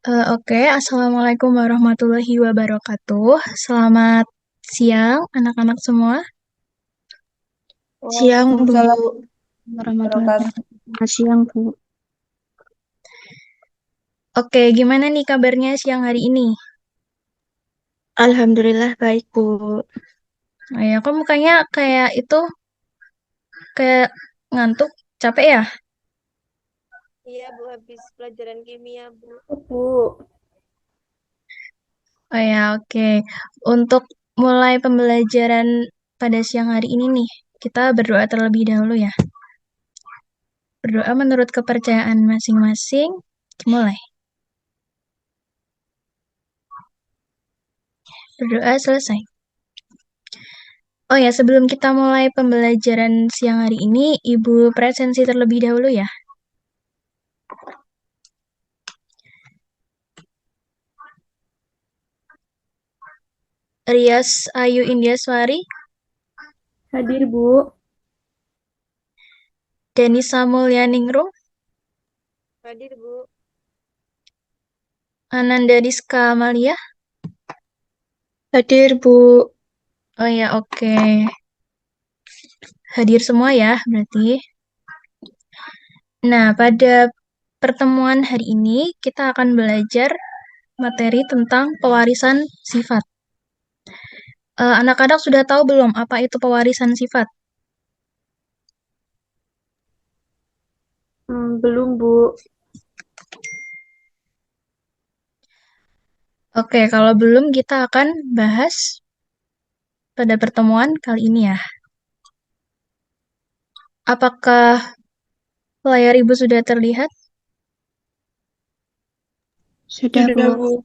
Oke, Assalamualaikum warahmatullahi wabarakatuh. Selamat siang, anak-anak semua. Siang, Bu. Waalaikumsalam Warahmatullahi warahmatullahi wabarakatuh. Selamat siang, Bu. Oke, gimana nih kabarnya siang hari ini? Alhamdulillah baik, Bu. Oh ya, kok mukanya kayak itu, kayak ngantuk, capek ya? Iya, Bu, habis pelajaran kimia, Bu. Bu. Oh ya, oke. Untuk mulai pembelajaran pada siang hari ini nih, kita berdoa terlebih dahulu ya. Berdoa menurut kepercayaan masing-masing. Mulai. Berdoa selesai. Oh ya, sebelum kita mulai pembelajaran siang hari ini, Ibu presensi terlebih dahulu ya. Rias Ayu Indiaswari, Hadir, Bu. Denisa Mulyaningrum, Hadir, Bu. Ananda Rizka Amalia. Hadir, Bu. Oh ya, oke. Hadir semua ya, berarti. Nah, pada pertemuan hari ini kita akan belajar materi tentang pewarisan sifat. Anak-anak sudah tahu belum apa itu pewarisan sifat? Belum, Bu. Oke, kalau belum kita akan bahas pada pertemuan kali ini ya. Apakah layar Ibu sudah terlihat? Sudah, Sudah, Bu. Bu.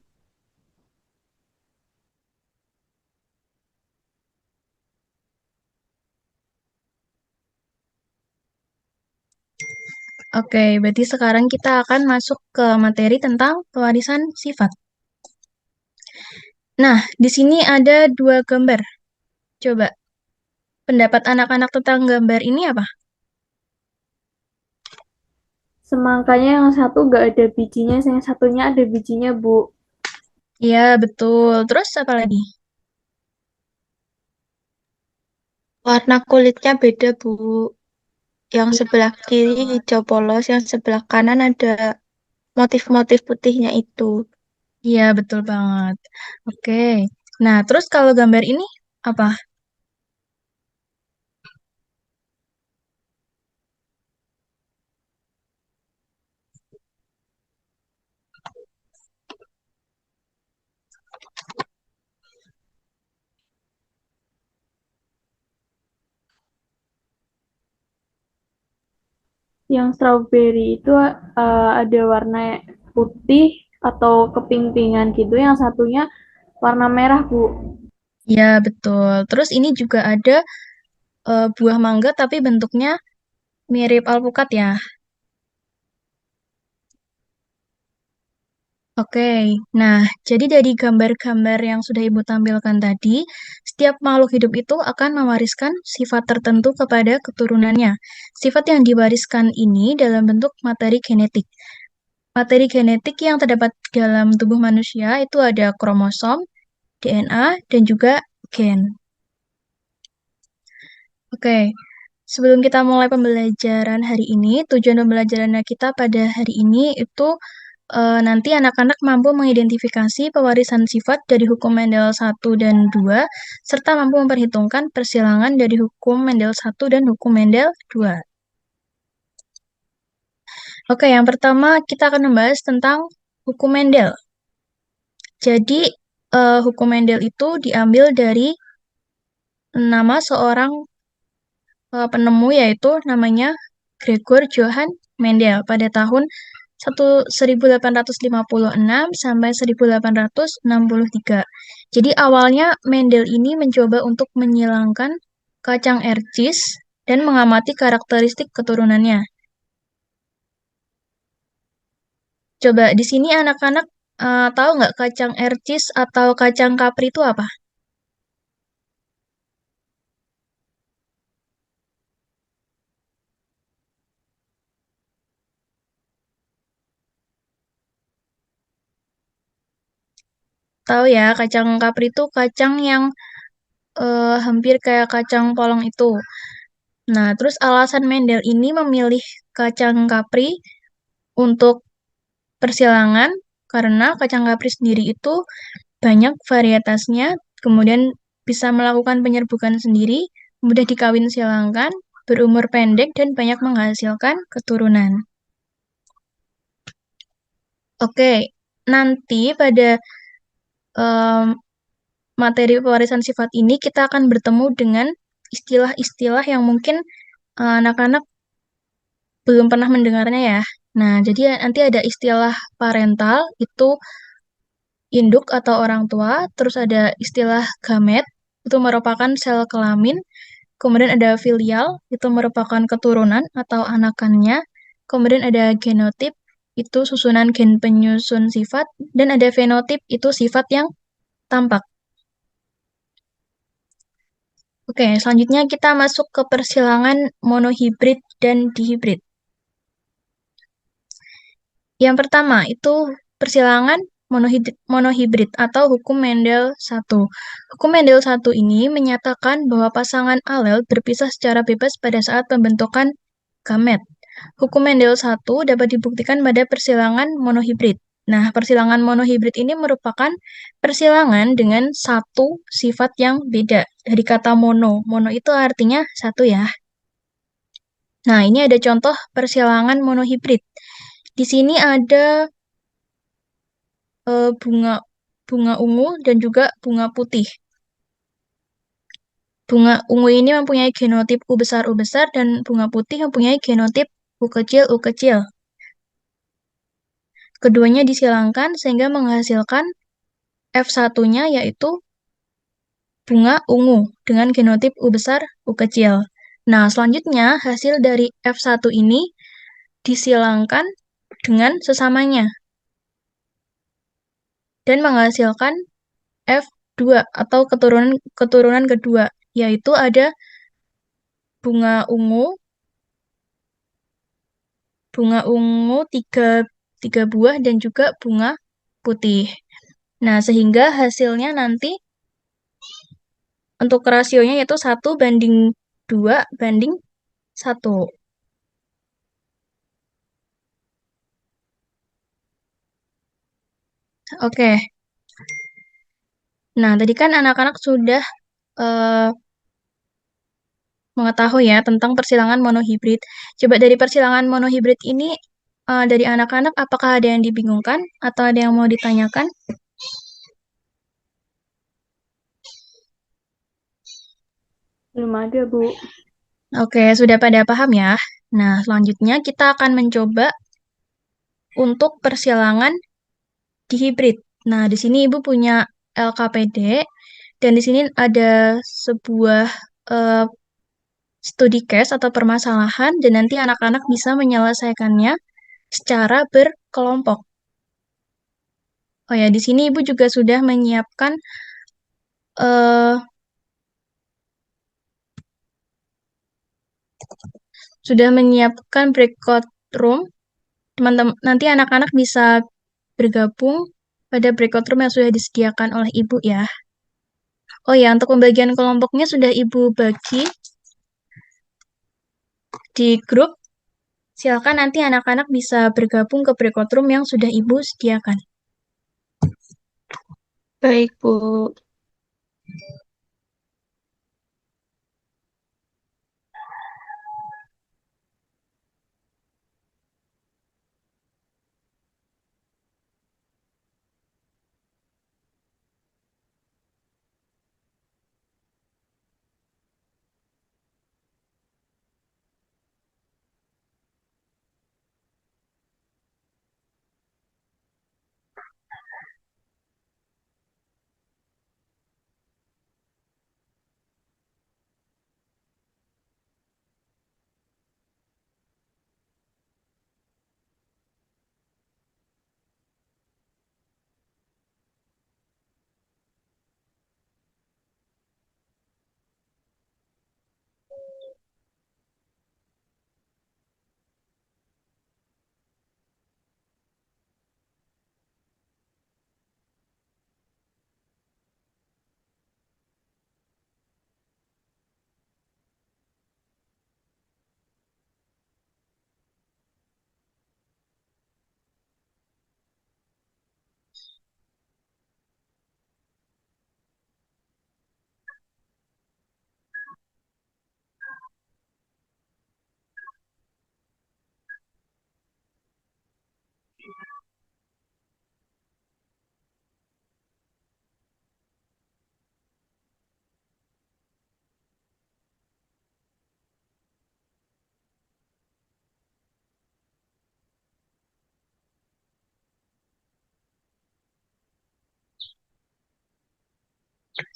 Oke, berarti sekarang kita akan masuk ke materi tentang pewarisan sifat. Nah, di sini ada dua gambar. Coba, pendapat anak-anak tentang gambar ini apa? Semangkanya yang satu nggak ada bijinya, yang satunya ada bijinya, Bu. Iya, betul. Terus apa lagi? Warna kulitnya beda, Bu. Yang Iya, sebelah betul kiri banget. hijau polos, yang sebelah kanan ada motif-motif putihnya itu. Iya, betul banget. Oke. Nah, terus kalau gambar ini apa? Yang strawberry itu ada warna putih atau keping-pingan gitu. Yang satunya warna merah, Bu. Iya, betul. Terus ini juga ada buah mangga tapi bentuknya mirip alpukat ya. Oke, nah jadi dari gambar-gambar yang sudah Ibu tampilkan tadi, setiap makhluk hidup itu akan mewariskan sifat tertentu kepada keturunannya. Sifat yang diwariskan ini dalam bentuk materi genetik. Materi genetik yang terdapat dalam tubuh manusia itu ada kromosom, DNA, dan juga gen. Oke, sebelum kita mulai pembelajaran hari ini, tujuan pembelajaran kita pada hari ini itu nanti anak-anak mampu mengidentifikasi pewarisan sifat dari hukum Mendel 1 dan 2, serta mampu memperhitungkan persilangan dari hukum Mendel 1 dan hukum Mendel 2. Oke, yang pertama kita akan membahas tentang hukum Mendel. Jadi, hukum Mendel itu diambil dari nama seorang penemu yaitu namanya Gregor Johann Mendel pada tahun 1856 sampai 1863. Jadi awalnya Mendel ini mencoba untuk menyilangkan kacang ercis dan mengamati karakteristik keturunannya. Coba di sini anak-anak tahu nggak kacang ercis atau kacang kapri itu apa? tahu ya, kacang kapri itu kacang yang hampir kayak kacang polong itu. Nah, terus alasan Mendel ini memilih kacang kapri untuk persilangan karena kacang kapri sendiri itu banyak varietasnya, kemudian bisa melakukan penyerbukan sendiri, mudah dikawin silangkan, berumur pendek, dan banyak menghasilkan keturunan. Oke, nanti pada em, materi pewarisan sifat ini kita akan bertemu dengan istilah-istilah yang mungkin anak-anak belum pernah mendengarnya ya. Nah, jadi nanti ada istilah parental, itu induk atau orang tua, terus ada istilah gamet, itu merupakan sel kelamin, kemudian ada filial, itu merupakan keturunan atau anakannya, kemudian ada genotip, itu susunan gen penyusun sifat, dan ada fenotip, itu sifat yang tampak. Oke, selanjutnya kita masuk ke persilangan monohibrid dan dihibrid. Yang pertama itu persilangan monohibrid atau hukum Mendel 1. Hukum Mendel 1 ini menyatakan bahwa pasangan alel berpisah secara bebas pada saat pembentukan gamet. Hukum Mendel 1 dapat dibuktikan pada persilangan monohibrid. Nah, persilangan monohibrid ini merupakan persilangan dengan satu sifat yang beda. Dari kata mono. Mono itu artinya satu ya. Nah, ini ada contoh persilangan monohibrid. Di sini ada bunga bunga ungu dan juga bunga putih. Bunga ungu ini mempunyai genotip U besar dan bunga putih mempunyai genotip U kecil. Keduanya disilangkan sehingga menghasilkan F1-nya yaitu bunga ungu dengan genotip U kecil. Nah, selanjutnya hasil dari F1 ini disilangkan dengan sesamanya dan menghasilkan F2 atau keturunan kedua, yaitu ada bunga ungu tiga buah dan juga bunga putih. Nah, sehingga hasilnya nanti untuk rasionya yaitu 1:2:1. Oke. Nah, tadi kan anak-anak sudah eh, mengetahui ya tentang persilangan monohibrid. Coba dari persilangan monohibrid ini dari anak-anak apakah ada yang dibingungkan atau ada yang mau ditanyakan? Belum ada, Bu. Oke, sudah pada paham ya. Nah, selanjutnya kita akan mencoba untuk persilangan dihibrid. Nah, di sini Ibu punya LKPD dan di sini ada sebuah eh, studi case atau permasalahan dan nanti anak-anak bisa menyelesaikannya secara berkelompok. Oh ya, di sini Ibu juga eh, sudah menyiapkan breakout room. Teman-teman, nanti anak-anak bisa bergabung pada breakout room yang sudah disediakan oleh Ibu ya. Oh ya, untuk pembagian kelompoknya sudah Ibu bagi di grup. Silakan nanti anak-anak bisa bergabung ke breakout room yang sudah Ibu sediakan. Baik, Bu.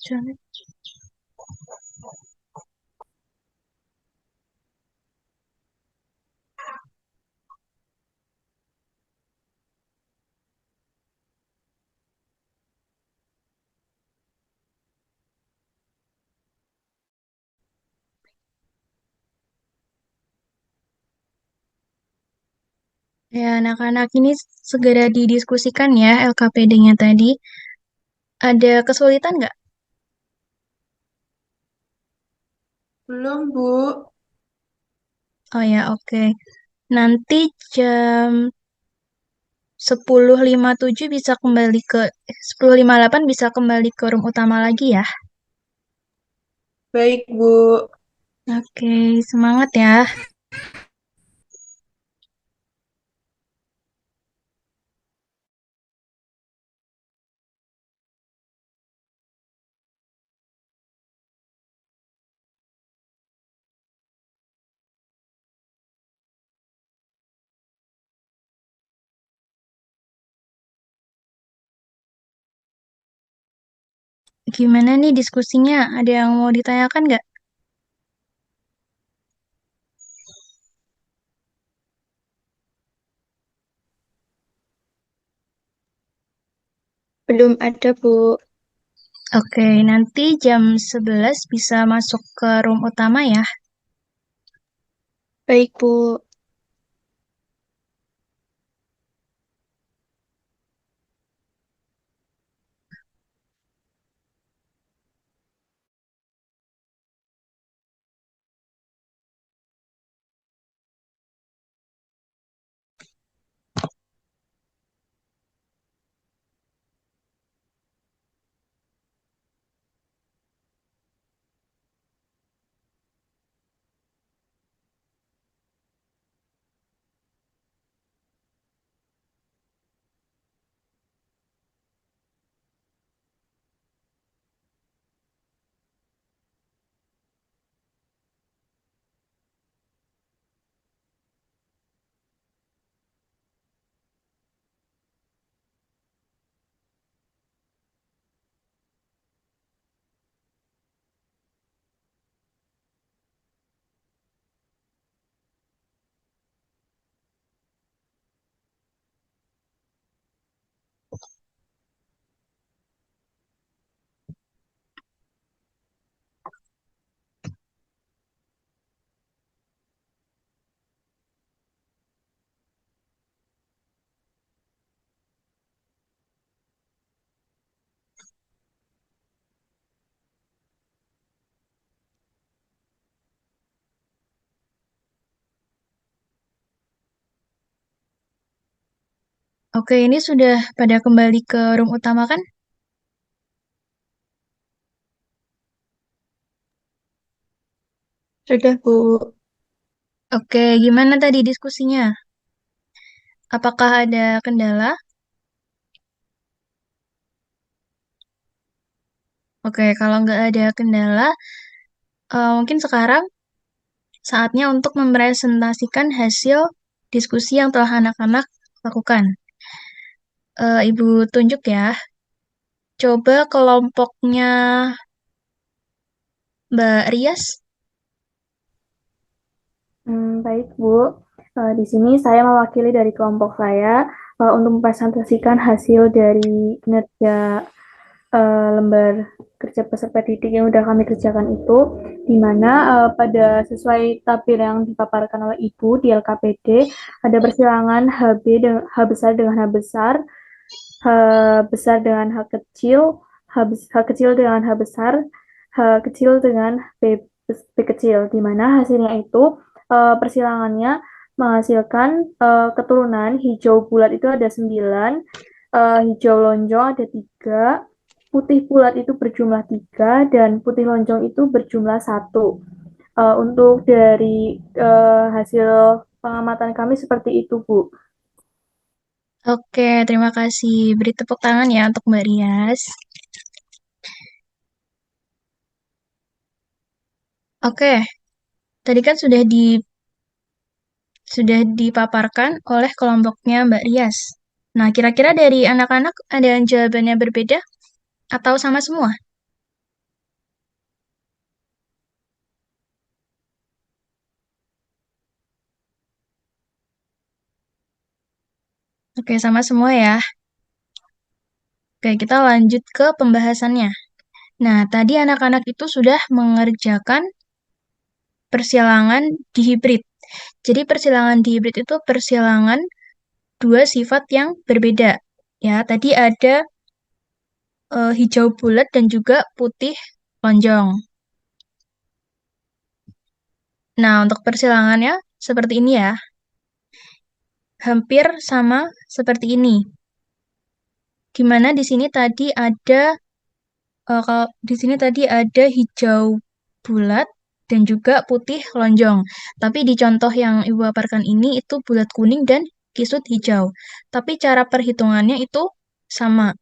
Ya, anak-anak ini segera didiskusikan ya LKPD-nya tadi. Ada kesulitan nggak? Belum, Bu. Oh ya, oke. Nanti jam 10.57 bisa kembali ke 10.58 bisa kembali ke room utama lagi ya. Baik, Bu. Oke, semangat ya. Gimana nih diskusinya? Ada yang mau ditanyakan nggak? Belum ada, Bu. Oke, nanti jam 11 bisa masuk ke room utama ya. Baik, Bu. Oke, ini sudah pada kembali ke room utama kan? Sudah, Bu. Oke, gimana tadi diskusinya? Apakah ada kendala? Oke, kalau nggak ada kendala, mungkin sekarang saatnya untuk mempresentasikan hasil diskusi yang telah anak-anak lakukan. Ibu tunjuk ya. Coba kelompoknya Mbak Rias. Baik, Bu. Di sini saya mewakili dari kelompok saya untuk mempresentasikan hasil dari kinerja lembar kerja peserta didik yang sudah kami kerjakan itu, di mana pada sesuai tabel yang dipaparkan oleh Ibu di LKPD, ada persilangan HB dengan H besar dengan H besar, H besar dengan H kecil, H kecil dengan H besar, H kecil dengan B kecil, di mana hasilnya itu persilangannya menghasilkan keturunan hijau bulat itu ada 9, hijau lonjong ada 3, putih bulat itu berjumlah 3, dan putih lonjong itu berjumlah 1. Untuk dari hasil pengamatan kami seperti itu, Bu. Oke, terima kasih. Beri tepuk tangan ya untuk Mbak Rias. Oke, tadi kan sudah dipaparkan oleh kelompoknya Mbak Rias. Nah, kira-kira dari anak-anak ada yang jawabannya berbeda atau sama semua? Oke, sama semua ya. Oke, kita lanjut ke pembahasannya. Nah, tadi anak-anak itu sudah mengerjakan persilangan dihibrid. Jadi persilangan dihibrid itu persilangan dua sifat yang berbeda. Ya, tadi ada hijau bulat dan juga putih lonjong. Nah, untuk persilangannya seperti ini ya. Hampir sama seperti ini. Di mana di sini tadi ada kalau di sini tadi ada hijau bulat dan juga putih lonjong. Tapi di contoh yang Ibu paparkan ini itu bulat kuning dan kisut hijau. Tapi cara perhitungannya itu sama.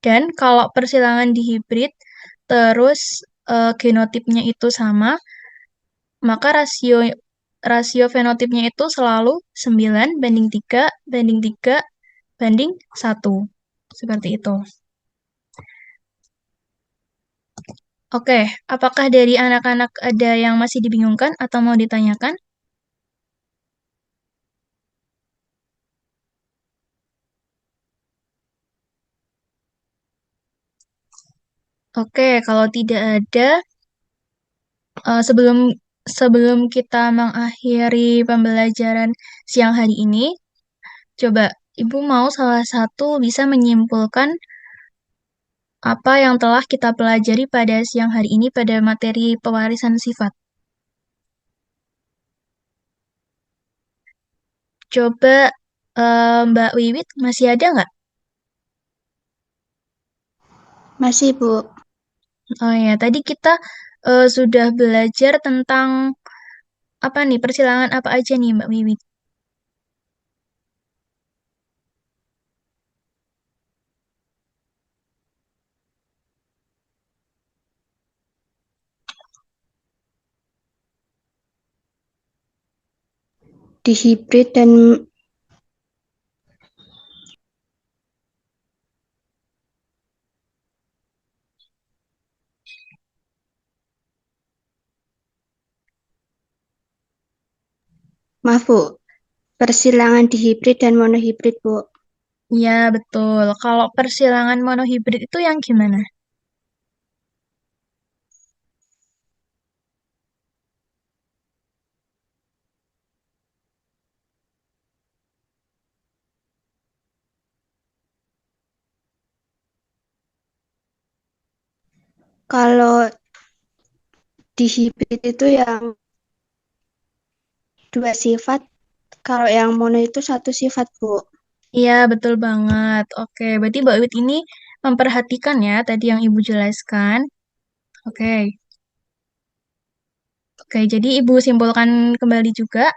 Dan kalau persilangan dihibrid terus genotipnya itu sama, maka rasio rasio fenotipnya itu selalu 9 banding 3 banding 3 banding 1. Seperti itu. Oke, apakah dari anak-anak ada yang masih dibingungkan atau mau ditanyakan? Oke, kalau tidak ada, sebelum sebelum kita mengakhiri pembelajaran siang hari ini, coba Ibu mau salah satu bisa menyimpulkan apa yang telah kita pelajari pada siang hari ini pada materi pewarisan sifat. Coba Mbak Wiwit masih ada nggak? Masih, Bu. Oh ya, tadi kita sudah belajar tentang apa nih, persilangan apa aja nih Mbak Wiwit? Dihibrid dan maaf, Bu. Persilangan dihibrid dan monohibrid, Bu. Iya, betul. Kalau persilangan monohibrid itu yang gimana? Kalau dihibrid itu yang dua sifat, kalau yang mono itu satu sifat, Bu. Iya, betul banget. Oke, berarti Mbak Wiwit ini memperhatikan ya tadi yang Ibu jelaskan. Oke. Oke, jadi Ibu simpulkan kembali juga.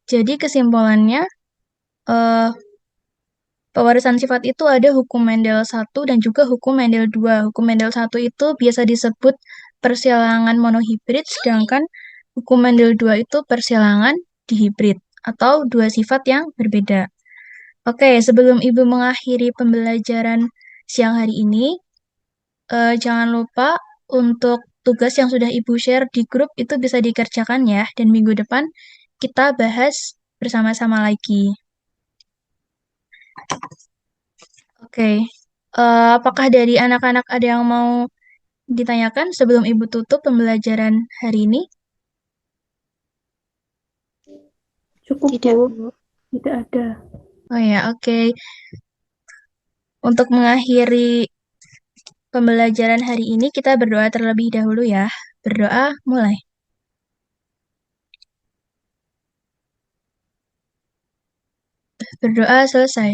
Jadi kesimpulannya, eh, pewarisan sifat itu ada hukum Mendel 1 dan juga hukum Mendel 2. Hukum Mendel 1 itu biasa disebut persilangan monohibrid, sedangkan hukum Mendel 2 itu persilangan dihibrid atau dua sifat yang berbeda. Oke, sebelum Ibu mengakhiri pembelajaran siang hari ini, jangan lupa untuk tugas yang sudah Ibu share di grup itu bisa dikerjakan ya, dan minggu depan kita bahas bersama-sama lagi. Oke, apakah dari anak-anak ada yang mau ditanyakan sebelum Ibu tutup pembelajaran hari ini? Cukup, Tidak, Bu. Bu. Tidak ada. Oh ya, oke. Untuk mengakhiri pembelajaran hari ini, kita berdoa terlebih dahulu ya. Berdoa, mulai. Berdoa selesai.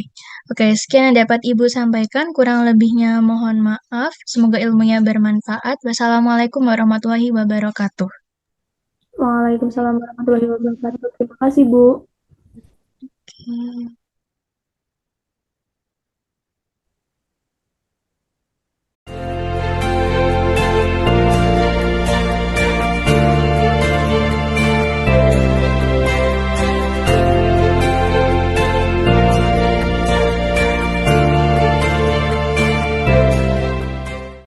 Oke, sekian yang dapat Ibu sampaikan. Kurang lebihnya mohon maaf. Semoga ilmunya bermanfaat. Wassalamualaikum warahmatullahi wabarakatuh. Waalaikumsalam warahmatullahi wabarakatuh. Terima kasih, Bu. Oke.